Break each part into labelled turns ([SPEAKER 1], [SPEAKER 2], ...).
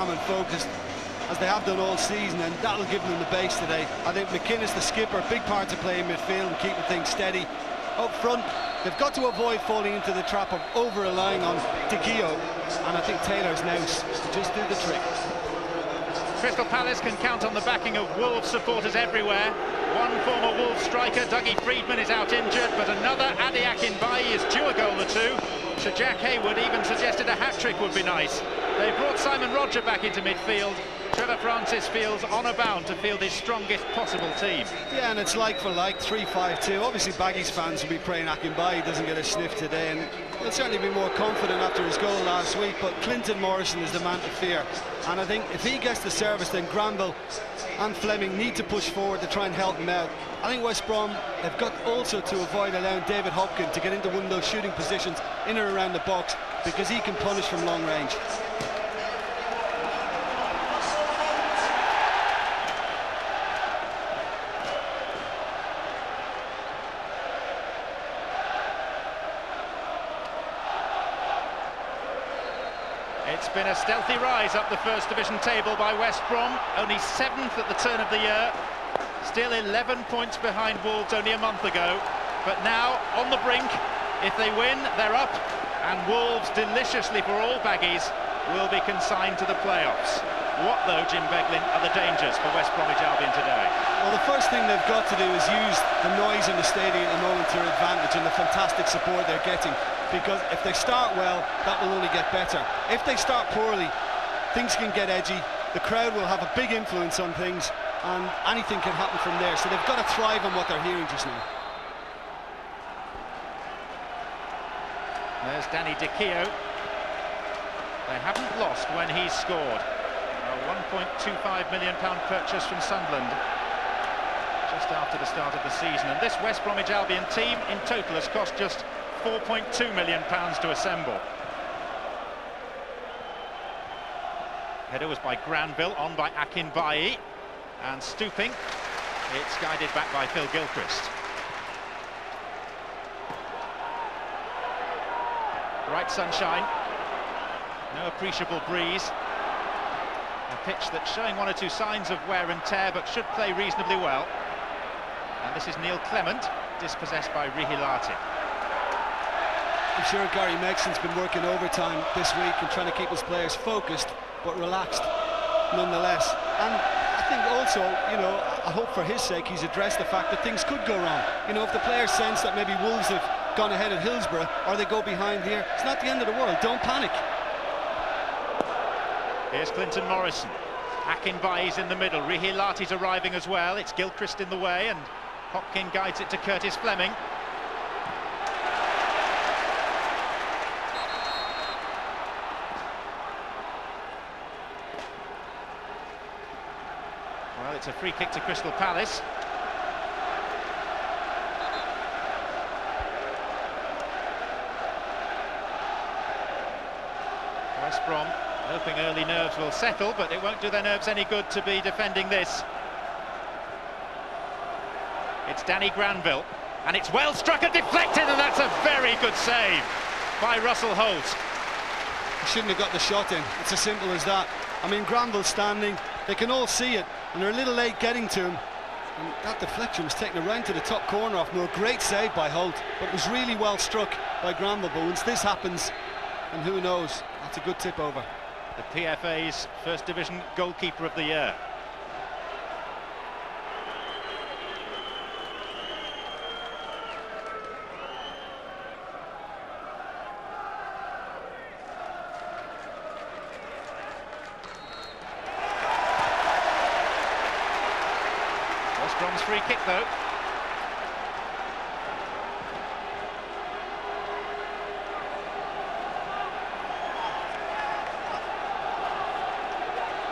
[SPEAKER 1] calm and focused, as they have done all season, and that'll give them the base today. I think McInnes, the skipper, big part to play in midfield and keeping things steady. Up front, they've got to avoid falling into the trap of over-relying on Dicchio, and I think Taylor's now to just do the trick.
[SPEAKER 2] Crystal Palace can count on the backing of Wolves supporters everywhere. One former Wolves striker, Dougie Freedman, is out injured, but another, Adi Akinbayi, is due a goal or two. Sir Jack Hayward even suggested a hat-trick would be nice. They brought Simon Roger back into midfield. Trevor Francis feels honour bound to field his strongest possible team. Yeah,
[SPEAKER 1] and it's like for like, 3-5-2. Obviously Baggies fans will be praying Akinbayi doesn't get a sniff today, and he'll certainly be more confident after his goal last week, but Clinton Morrison is the man to fear. And I think if he gets the service, then Granville and Fleming need to push forward to try and help him out. I think West Brom have got also to avoid allowing David Hopkins to get into one of those shooting positions in or around the box, because he can punish from long range.
[SPEAKER 2] It's been a stealthy rise up the First Division table by West Brom, only 7th at the turn of the year, still 11 points behind Wolves only a month ago, but now on the brink. If they win, they're up, and Wolves, deliciously for all Baggies, will be consigned to the playoffs. What, though, Jim Beglin, are the dangers for West Bromwich Albion today?
[SPEAKER 1] Well, the first thing they've got to do is use the noise in the stadium at the moment to their advantage, and the fantastic support they're getting, because if they start well, that will only get better. If they start poorly, things can get edgy, the crowd will have a big influence on things, and anything can happen from there, so they've got to thrive on what they're hearing just now.
[SPEAKER 2] There's Danny Dicchio. They haven't lost when he's scored. A £1.25 million purchase from Sunderland just after the start of the season, and this West Bromwich Albion team in total has cost just £4.2 million to assemble. Header was by Granville, on by Akinbayi, and stooping, it's guided back by Phil Gilchrist. Bright sunshine, no appreciable breeze. A pitch that's showing one or two signs of wear and tear, but should play reasonably well. And this is Neil Clement, dispossessed by Rihilati.
[SPEAKER 1] I'm sure Gary Megson's been working overtime this week and trying to keep his players focused, but relaxed nonetheless. And I think also, you know, I hope for his sake he's addressed the fact that things could go wrong. You know, if the players sense that maybe Wolves have gone ahead at Hillsborough, or they go behind here, it's not the end of the world. Don't panic.
[SPEAKER 2] Here's Clinton Morrison. Akinbayi's in the middle. Rihilati's arriving as well. It's Gilchrist in the way, and Hopkin guides it to Curtis Fleming. Well, it's a free kick to Crystal Palace. West Brom hoping early nerves will settle, but it won't do their nerves any good to be defending this. It's Danny Granville, and it's well struck and deflected, and that's a very good save by Russell Holt.
[SPEAKER 1] He shouldn't have got the shot in. It's as simple as that. I mean, Granville's standing, they can all see it, and they're a little late getting to him. And that deflection was taken around to the top corner off Moore. Great save by Holt, but it was really well struck by Granville. But once this happens, and who knows, that's a good tip over.
[SPEAKER 2] The PFA's First Division goalkeeper of the year. West Brom's free kick though.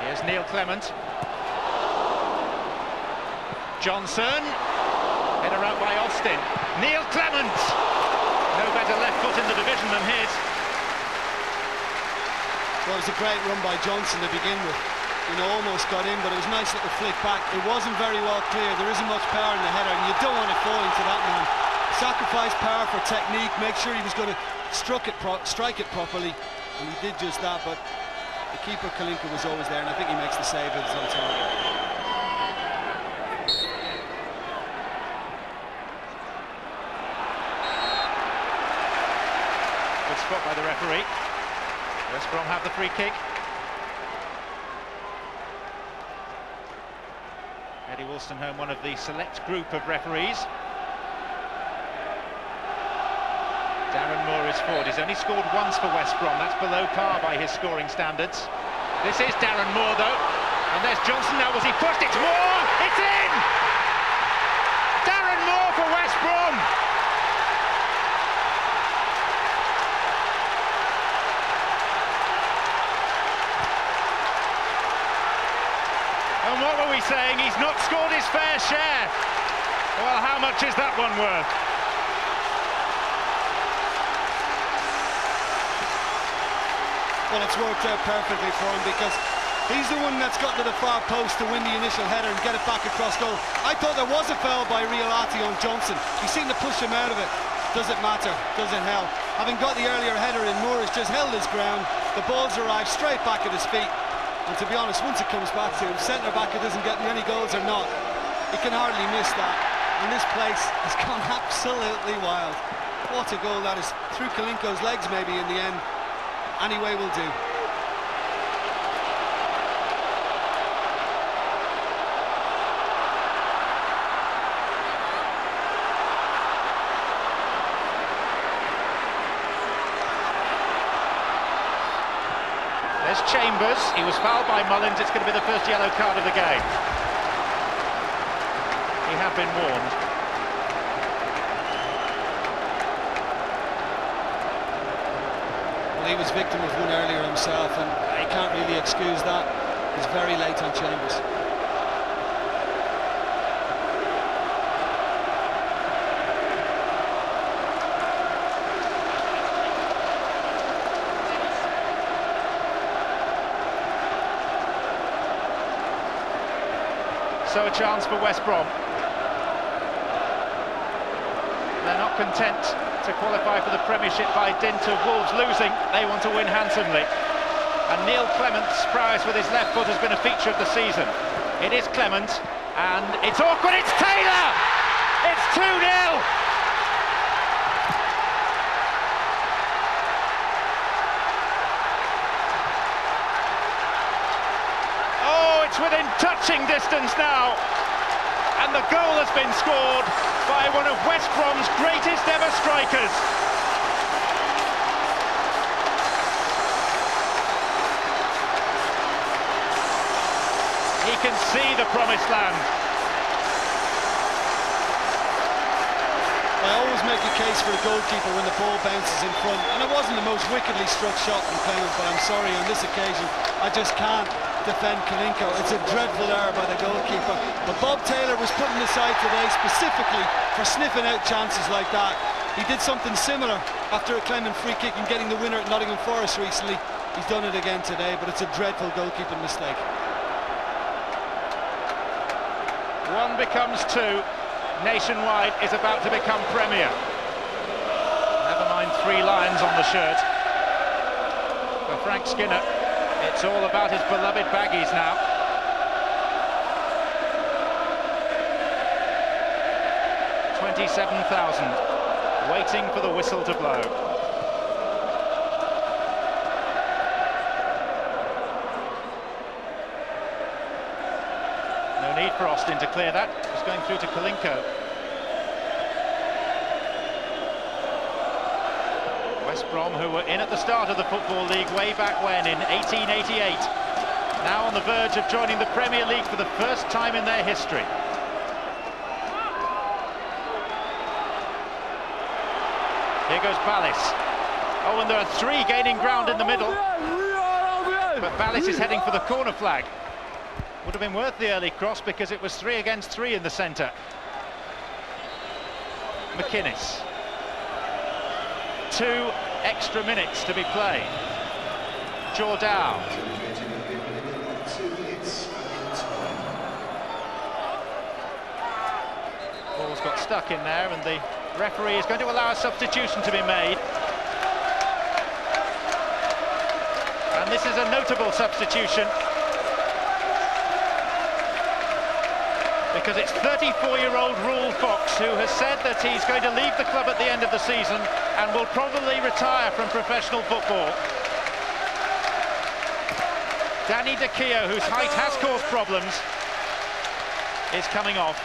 [SPEAKER 2] Here's Neil Clement. Johnson. Header out by Austin. Neil Clement! No better left foot in the division than his.
[SPEAKER 1] Well, it was a great run by Johnson to begin with. You know, almost got in, but it was a nice little flick back. It wasn't very well clear. There isn't much power in the header, and you don't want to fall into that, man. Sacrifice power for technique, make sure he was going to strike it properly, and he did just that, but The keeper, Kalinka, was always there, and I think he makes the save at his own target.
[SPEAKER 2] Good spot by the referee. West Brom have the free kick. Eddie Wolstenholme, one of the select group of referees. Darren Moore is forward. He's only scored once for West Brom. That's below par by his scoring standards. This is Darren Moore, though. And there's Johnson now. Was he pushed? It's Moore! It's in! Darren Moore for West Brom! And what were we saying? He's not scored his fair share. Well, how much is that one worth?
[SPEAKER 1] Well, it's worked out perfectly for him, because he's the one that's got to the far post to win the initial header and get it back across goal. I thought there was a foul by Riolati on Johnson. He seemed to push him out of it. Doesn't matter, doesn't help. Having got the earlier header in, Moore has just held his ground. The ball's arrived straight back at his feet. And to be honest, once it comes back to him, centre-back, it doesn't get many goals or not, he can hardly miss that. And this place has gone absolutely wild. What a goal that is. Through Kalinko's legs maybe in the end. Anyway will do.
[SPEAKER 2] There's Chambers. He was fouled by Mullins. It's going to be the first yellow card of the game. He had been warned.
[SPEAKER 1] Well, he was victim of one earlier himself, and he can't really excuse that. He's very late on Chambers.
[SPEAKER 2] So a chance for West Brom. They're not content to qualify for the Premiership by dint of Wolves losing. They want to win handsomely. And Neil Clement's prowess with his left foot has been a feature of the season. It is Clement, and it's awkward. It's Taylor! It's 2-0! It's within touching distance now, and the goal has been scored by one of West Brom's greatest ever strikers. He can see the promised land.
[SPEAKER 1] I always make a case for a goalkeeper when the ball bounces in front, and it wasn't the most wickedly struck shot from Clement, but I'm sorry, on this occasion I just can't defend Kalinko. It's a dreadful error by the goalkeeper, but Bob Taylor was put in the side today specifically for sniffing out chances like that. He did something similar after a Clement free kick and getting the winner at Nottingham Forest recently. He's done it again today, but it's a dreadful goalkeeping mistake.
[SPEAKER 2] One becomes two. Nationwide is about to become Premier. Never mind 3 lions on the shirt. For Frank Skinner, it's all about his beloved baggies now. $27,000 waiting for the whistle to blow. No need for Austin to clear that. It's going through to Kalinko. West Brom, who were in at the start of the Football League way back when, in 1888, now on the verge of joining the Premier League for the first time in their history. Here goes Ballis. Oh, and there are 3 gaining ground in the middle. But Ballis is heading for the corner flag. Would have been worth the early cross because it was 3 against 3 in the centre. McInnes. 2 extra minutes to be played. Jordao. Ball's got stuck in there, and the referee is going to allow a substitution to be made. And And this is a notable substitution, because it's 34-year-old Rule Fox who has said that he's going to leave the club at the end of the season and will probably retire from professional football. Danny De Gea, whose height has caused problems, is coming off.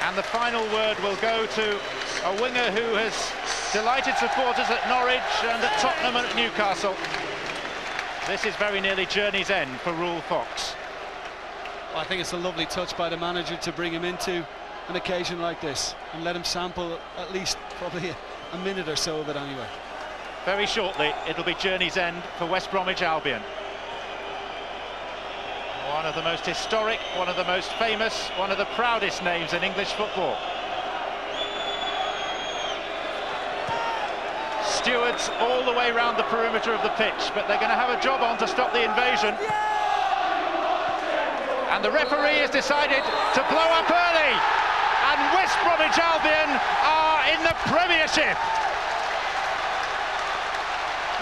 [SPEAKER 2] And the final word will go to a winger who has delighted supporters at Norwich and at Tottenham and at Newcastle. This is very nearly journey's end for Rule Fox.
[SPEAKER 1] Well, I think it's a lovely touch by the manager to bring him into an occasion like this and let him sample at least probably a minute or so of it anyway.
[SPEAKER 2] Very shortly, it'll be journey's end for West Bromwich Albion. One of the most historic, one of the most famous, one of the proudest names in English football. Stewards all the way around the perimeter of the pitch, but they're going to have a job on to stop the invasion. And the referee has decided to blow up early. And West Bromwich Albion are in the Premiership.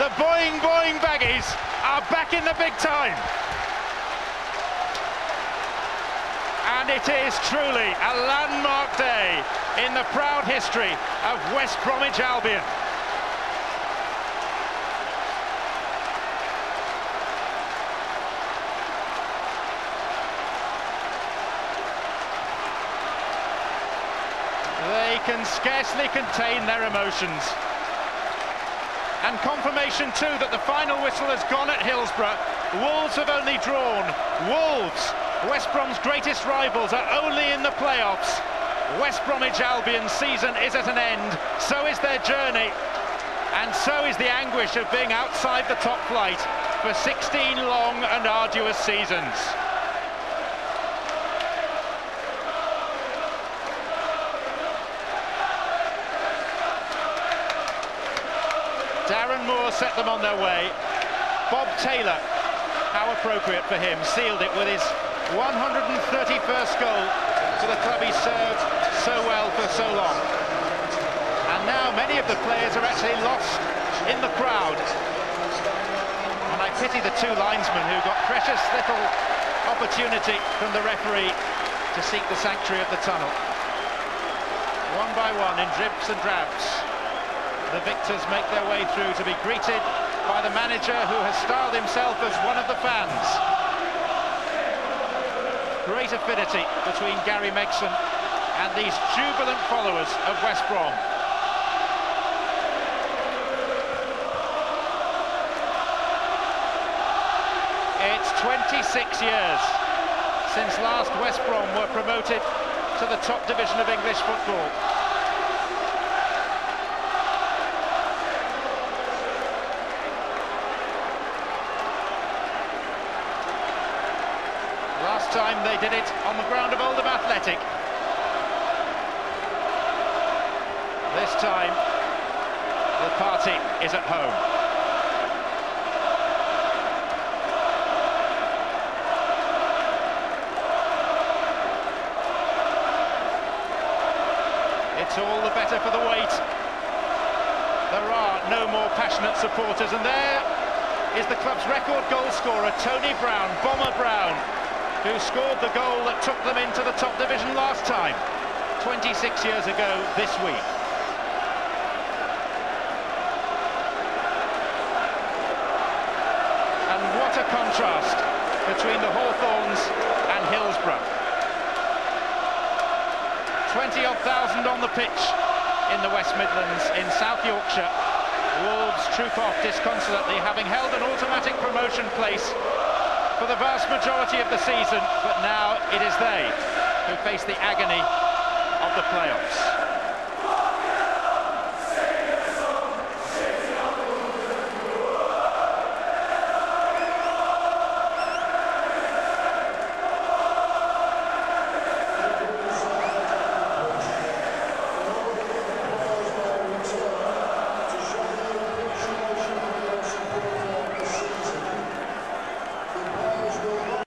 [SPEAKER 2] The Boing Boing Baggies are back in the big time. And it is truly a landmark day in the proud history of West Bromwich Albion. They can scarcely contain their emotions. And confirmation too that the final whistle has gone at Hillsborough. Wolves have only drawn. Wolves, West Brom's greatest rivals, are only in the playoffs. West Bromwich Albion's season is at an end, so is their journey, and so is the anguish of being outside the top flight for 16 long and arduous seasons. Darren Moore set them on their way. Bob Taylor, how appropriate for him, sealed it with his 131st goal to the club he served so well for so long. And now many of the players are actually lost in the crowd. And I pity the two linesmen who got precious little opportunity from the referee to seek the sanctuary of the tunnel. One by one, in dribs and drabs, the victors make their way through to be greeted by the manager who has styled himself as one of the fans. Great affinity between Gary Megson and these jubilant followers of West Brom. It's 26 years since last West Brom were promoted to the top division of English football. Last time they did it on the ground of Oldham Athletic. This time, the party is at home. It's all the better for the wait. There are no more passionate supporters, and there is the club's record goal scorer, Tony Brown, Bomber Brown, who scored the goal that took them into the top division last time, 26 years ago this week. And what a contrast between the Hawthorns and Hillsborough. 20-odd thousand on the pitch in the West Midlands in South Yorkshire. Wolves troop off disconsolately, having held an automatic promotion place for the vast majority of the season, but now it is they who face the agony of the playoffs.